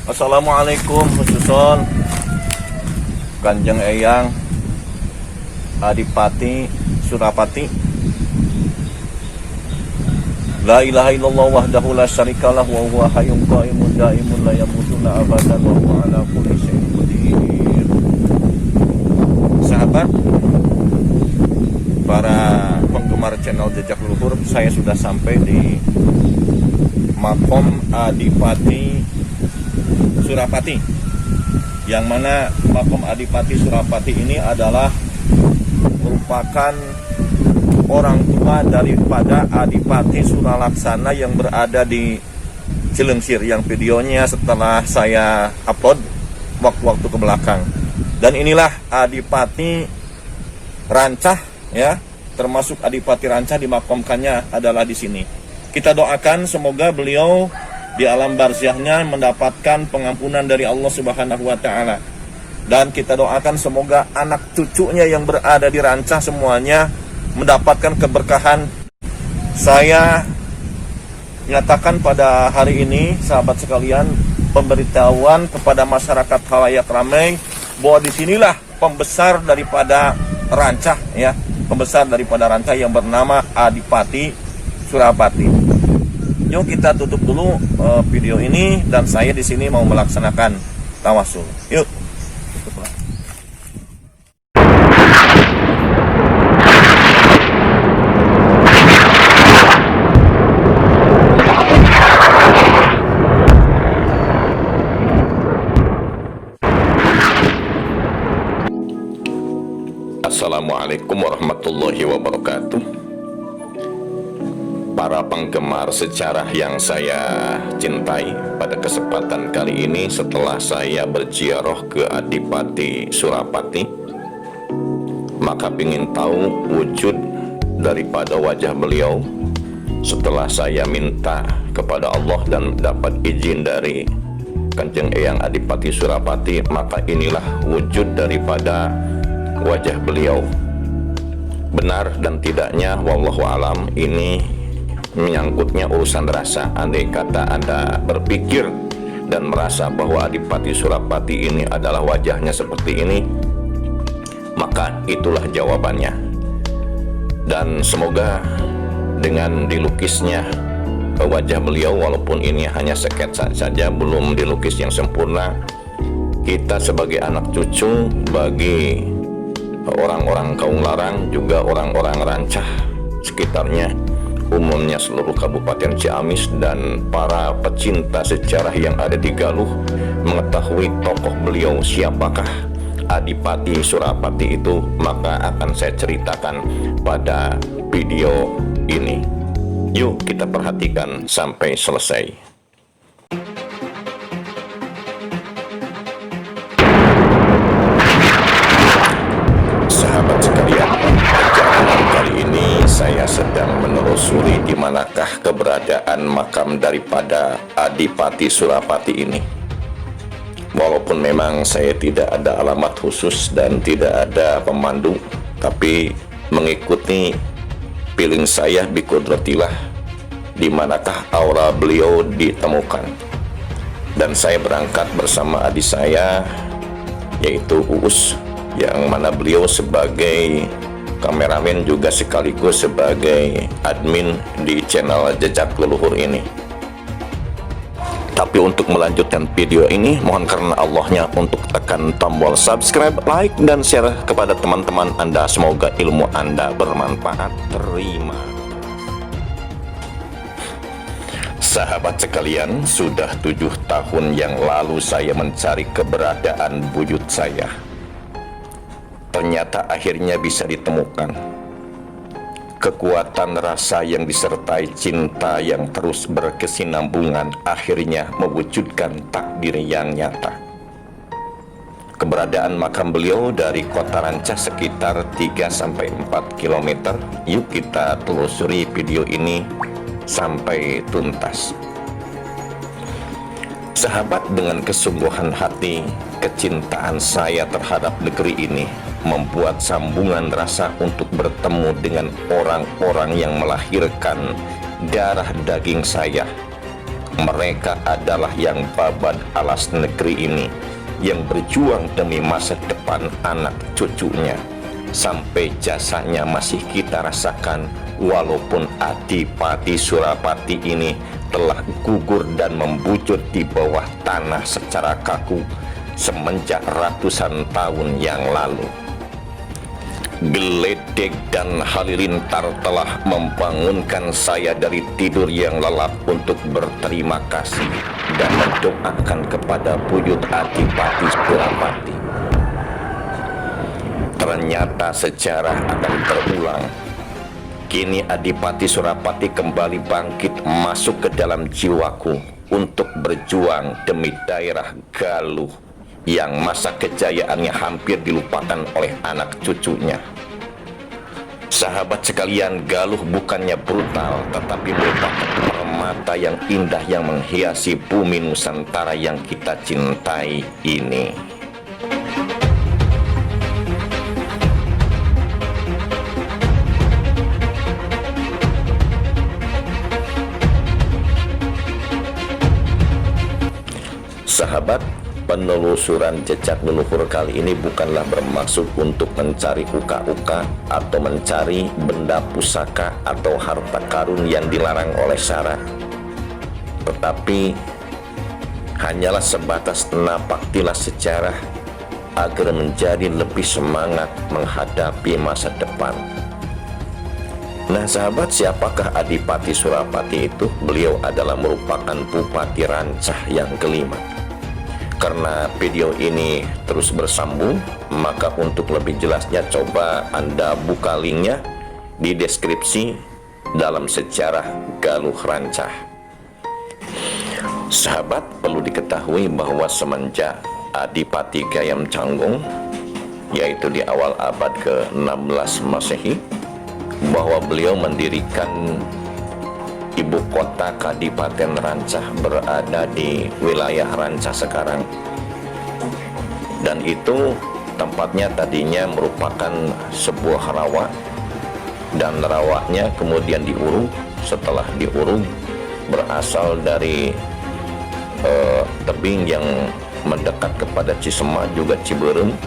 Assalamualaikum khususon Kanjeng Eyang Adipati Surapati. La ilaha illallah wahdahu la syarikalah wa huwa hayyun qaimun daimun la yamutunna abadan wa huwa ala kulli syai'in qadir. Sahabat, para penggemar channel Jejak Luhur, saya sudah sampai di Makom Adipati Surapati, yang mana Makom Adipati Surapati ini adalah merupakan orang tua daripada Adipati Suralaksana yang berada di Cilengsi, yang videonya setelah saya upload waktu-waktu ke belakang. Dan inilah Adipati Rancah, ya, termasuk Adipati Rancah dimakamkannya adalah di sini. Kita doakan semoga beliau di alam barzahnya mendapatkan pengampunan dari Allah Subhanahu wa taala. Dan kita doakan semoga anak cucunya yang berada di Rancah semuanya mendapatkan keberkahan. Saya nyatakan pada hari ini, sahabat sekalian, pemberitahuan kepada masyarakat khalayak ramai bahwa disinilah pembesar daripada Rancah, ya, pembesar daripada Rancah yang bernama Adipati Surapati. Yuk kita tutup dulu video ini, dan saya di sini mau melaksanakan tawasul. Yuk. Assalamualaikum warahmatullahi wabarakatuh. Para penggemar sejarah yang saya cintai, pada kesempatan kali ini setelah saya berziarah ke Adipati Surapati, maka ingin tahu wujud daripada wajah beliau. Setelah saya minta kepada Allah dan dapat izin dari Kanjeng Eyang Adipati Surapati, maka inilah wujud daripada wajah beliau. Benar dan tidaknya wallahu alam, ini menyangkutnya urusan rasa. Andai kata Anda berpikir dan merasa bahwa Adipati Surapati ini adalah wajahnya seperti ini, maka itulah jawabannya. Dan semoga dengan dilukisnya wajah beliau, walaupun ini hanya sketsa saja, belum dilukis yang sempurna, kita sebagai anak cucu bagi orang-orang Kaung Larang, juga orang-orang Rancah sekitarnya, umumnya seluruh Kabupaten Ciamis dan para pecinta sejarah yang ada di Galuh, mengetahui tokoh beliau siapakah Adipati Surapati itu, maka akan saya ceritakan pada video ini. Yuk kita perhatikan sampai selesai. Sahabat sekalian, perjalanan kali ini saya sedang menelusuri di manakah keberadaan makam daripada Adipati Surapati ini. Walaupun memang saya tidak ada alamat khusus dan tidak ada pemandu, tapi mengikuti feeling saya biqudratillah di manakah aura beliau ditemukan. Dan saya berangkat bersama adik saya, yaitu Uus, yang mana beliau sebagai kameramen juga sekaligus sebagai admin di channel Jejak Leluhur ini. Tapi untuk melanjutkan video ini, mohon karena Allahnya untuk tekan tombol subscribe, like, dan share kepada teman-teman Anda. Semoga ilmu Anda bermanfaat. Terima. Sahabat sekalian, sudah 7 tahun yang lalu saya mencari keberadaan buyut saya. Ternyata akhirnya bisa ditemukan. Kekuatan rasa yang disertai cinta yang terus berkesinambungan akhirnya mewujudkan takdir yang nyata. Keberadaan makam beliau dari kota Rancah sekitar 3-4 km. Yuk kita telusuri video ini sampai tuntas. Sahabat, dengan kesungguhan hati, kecintaan saya terhadap negeri ini membuat sambungan rasa untuk bertemu dengan orang-orang yang melahirkan darah daging saya, Mereka adalah yang babat alas negeri ini, yang berjuang demi masa depan anak cucunya. Sampai jasanya masih kita rasakan, walaupun Adipati Surapati ini telah gugur dan membujur di bawah tanah secara kaku semenjak ratusan tahun yang lalu. Geledek dan halilintar telah membangunkan saya dari tidur yang lelap untuk berterima kasih dan mendoakan kepada buyut Adipati Surapati. Ternyata sejarah akan terulang. Kini Adipati Surapati kembali bangkit masuk ke dalam jiwaku untuk berjuang demi daerah Galuh yang masa kejayaannya hampir dilupakan oleh anak cucunya. Sahabat sekalian, Galuh bukannya brutal, tetapi merupakan permata yang indah yang menghiasi bumi Nusantara yang kita cintai ini. Sahabat, penelusuran jejak leluhur kali ini bukanlah bermaksud untuk mencari uka-uka atau mencari benda pusaka atau harta karun yang dilarang oleh syara, tetapi hanyalah sebatas napak tilas sejarah agar menjadi lebih semangat menghadapi masa depan. Nah sahabat, siapakah Adipati Surapati itu? Beliau adalah merupakan Bupati Rancah yang kelima. Karena video ini terus bersambung, maka untuk lebih jelasnya coba Anda buka linknya di deskripsi dalam sejarah Galuh Rancah. Sahabat, perlu diketahui bahwa semenjak Adipati Gayam Canggung, yaitu di awal abad ke-16 Masehi, bahwa beliau mendirikan ibu kota Kadipaten Rancah berada di wilayah Rancah sekarang. Dan itu tempatnya tadinya merupakan sebuah rawa, dan rawanya kemudian diuruk. Setelah diuruk, berasal dari tebing yang mendekat kepada Cisemak juga Ciberem,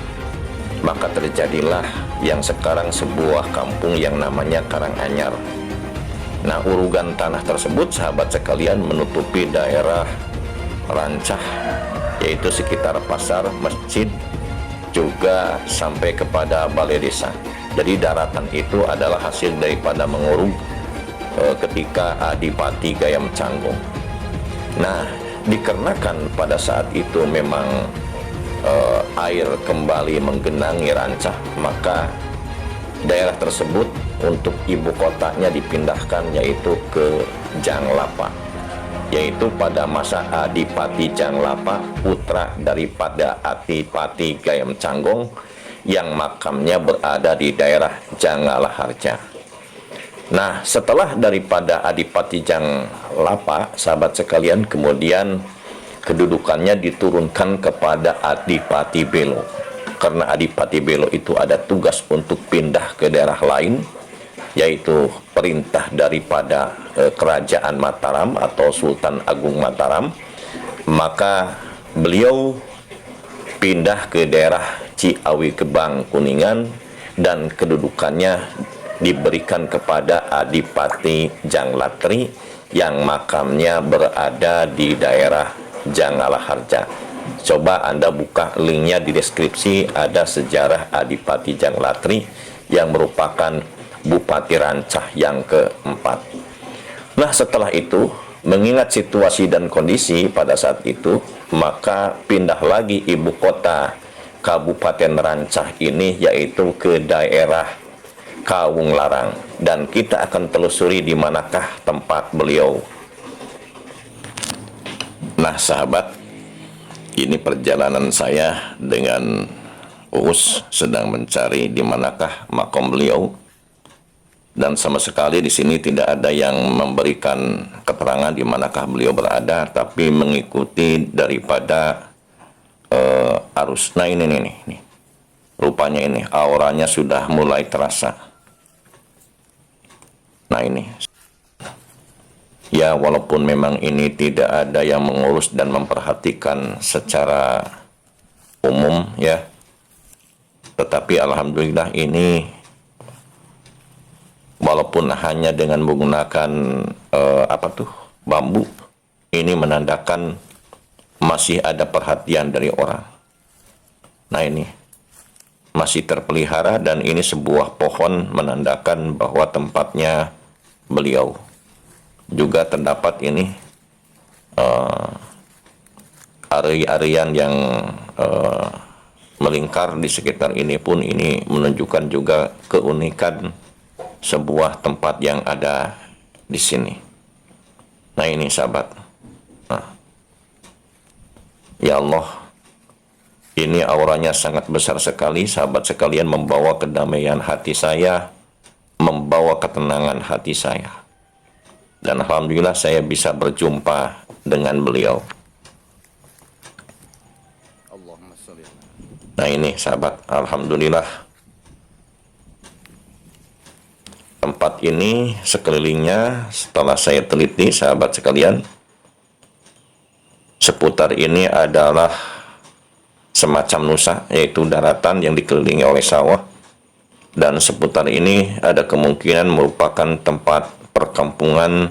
maka terjadilah yang sekarang sebuah kampung yang namanya Karanganyar. Nah, urugan tanah tersebut, sahabat sekalian, menutupi daerah Rancah, yaitu sekitar pasar, masjid, juga sampai kepada balai desa. Jadi daratan itu adalah hasil daripada menguruk ketika Adipati Gayam Canggung. Nah, dikarenakan pada saat itu memang air kembali menggenangi Rancah, maka daerah tersebut untuk ibu kotanya dipindahkan, yaitu ke Janglapa, yaitu pada masa Adipati Janglapa, putra daripada Adipati Gayam Canggung yang makamnya berada di daerah Janggalaharja. Nah, setelah daripada Adipati Janglapa, sahabat sekalian, kemudian kedudukannya diturunkan kepada Adipati Belo. Karena Adipati Belo itu ada tugas untuk pindah ke daerah lain, yaitu perintah daripada Kerajaan Mataram atau Sultan Agung Mataram, maka beliau pindah ke daerah Ciawi Gebang Kuningan dan kedudukannya diberikan kepada Adipati Janglatri yang makamnya berada di daerah Janggalaharja. Coba Anda buka linknya di deskripsi, ada sejarah Adipati Janglatri yang merupakan Bupati Rancah yang keempat. Nah, setelah itu, mengingat situasi dan kondisi pada saat itu, maka pindah lagi ibu kota Kabupaten Rancah ini, yaitu ke daerah Kawung Larang. Dan kita akan telusuri di manakah tempat beliau. Nah, sahabat, ini perjalanan saya dengan Uus sedang mencari di manakah makam beliau. Dan sama sekali di sini tidak ada yang memberikan keterangan di manakah beliau berada, tapi mengikuti daripada arus. Nah, ini rupanya ini auranya sudah mulai terasa. Nah, ini Ya, walaupun memang ini tidak ada yang mengurus dan memperhatikan secara umum ya, tetapi alhamdulillah ini walaupun hanya dengan menggunakan bambu, ini menandakan masih ada perhatian dari orang. Nah, ini masih terpelihara dan ini sebuah pohon menandakan bahwa tempatnya beliau. Juga terdapat ini ari-arian yang melingkar di sekitar ini pun ini menunjukkan juga keunikan sebuah tempat yang ada di sini. Nah, ini sahabat. Nah, ya Allah, ini auranya sangat besar sekali, sahabat sekalian, membawa kedamaian hati saya, membawa ketenangan hati saya. Dan alhamdulillah saya bisa berjumpa dengan beliau. Nah, ini sahabat, alhamdulillah tempat ini sekelilingnya setelah saya teliti, sahabat sekalian, seputar ini adalah semacam nusa, yaitu daratan yang dikelilingi oleh sawah, dan seputar ini ada kemungkinan merupakan tempat perkampungan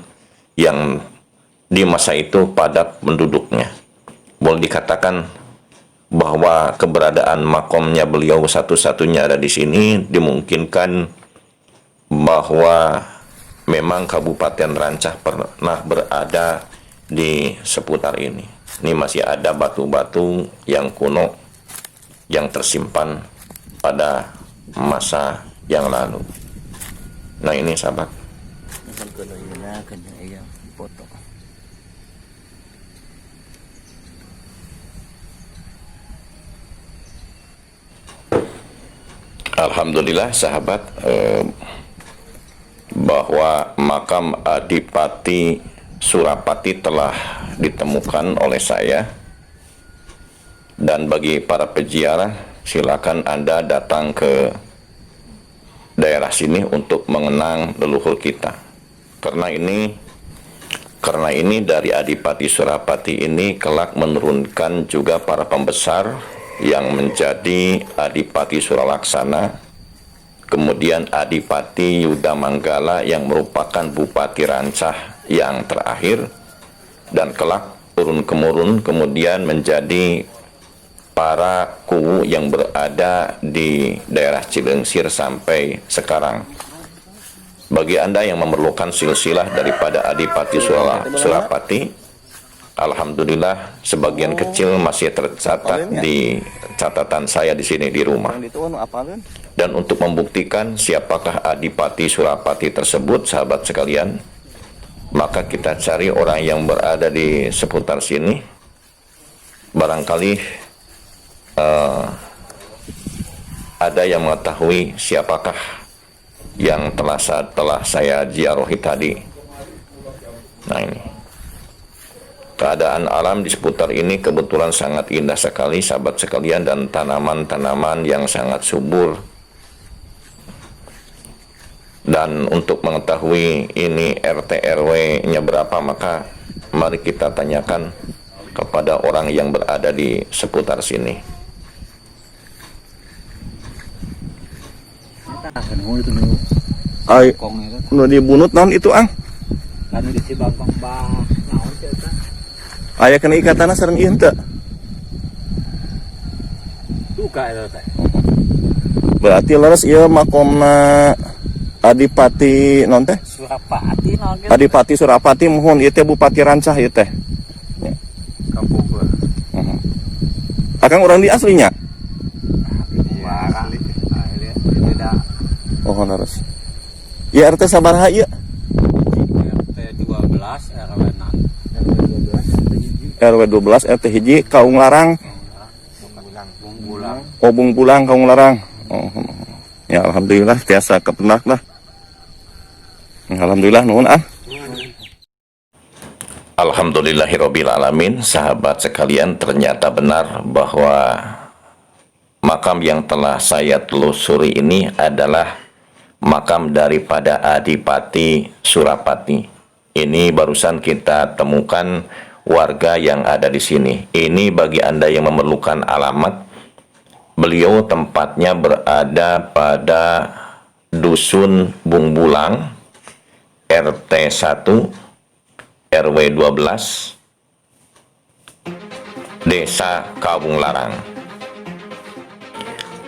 yang di masa itu padat penduduknya. Boleh dikatakan bahwa keberadaan makomnya beliau satu-satunya ada di sini dimungkinkan bahwa memang Kabupaten Rancah pernah berada di seputar ini. Ini masih ada batu-batu yang kuno yang tersimpan pada masa yang lalu. Nah, ini sahabat. Alhamdulillah sahabat, bahwa makam Adipati Surapati telah ditemukan oleh saya. Dan bagi para peziarah, silakan Anda datang ke daerah sini untuk mengenang leluhur kita. Karena ini dari Adipati Surapati ini kelak menurunkan juga para pembesar yang menjadi Adipati Suralaksana, kemudian Adipati Yudamanggala yang merupakan Bupati Rancah yang terakhir, dan kelak turun-temurun kemudian menjadi para kuwu yang berada di daerah Cilengsir sampai sekarang. Bagi Anda yang memerlukan silsilah daripada Adipati Surapati, alhamdulillah sebagian kecil masih tercatat di catatan saya di sini di rumah. Dan untuk membuktikan siapakah Adipati Surapati tersebut, sahabat sekalian, maka kita cari orang yang berada di seputar sini. Barangkali ada yang mengetahui siapakah yang telah saya ziarahi tadi. Nah, ini keadaan alam di seputar ini kebetulan sangat indah sekali, sahabat sekalian, dan tanaman-tanaman yang sangat subur. Dan untuk mengetahui ini RT RW-nya berapa, maka mari kita tanyakan kepada orang yang berada di seputar sini. Ay, nu dibunut naon itu ang? Anu di Cibabang naon teh eta? Aya kena ikatanna sareng ieu henteu? Duka eta teh. Berarti leres ieu makomna Adipati naon teh? Surapati naon ge? Adipati Surapati mohon ieu teh Bupati Rancah ieu teh. Kampung. Akang orang di aslinya? Asli. Beda. Oh, leres. Ya RT sabaraha ieu? RT 12 RW 6. RW 12 RT hiji Kaung Larang. Bungbulang. Oh, Bungbulang Kaung Larang. Oh. Ya alhamdulillah tiasa kepenak lah. Alhamdulillah nuhun ah. Alhamdulillahirabbil alamin. Sahabat sekalian, ternyata benar bahwa makam yang telah saya telusuri ini adalah makam daripada Adipati Surapati. Ini barusan kita temukan warga yang ada di sini. Ini bagi Anda yang memerlukan alamat, beliau tempatnya berada pada Dusun Bungbulang, RT 1, RW 12, Desa Kawung Larang.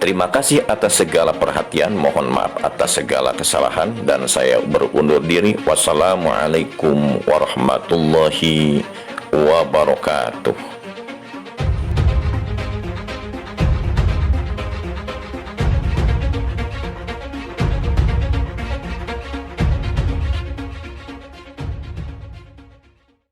Terima kasih atas segala perhatian, mohon maaf atas segala kesalahan, dan saya berundur diri. Wassalamualaikum warahmatullahi wabarakatuh.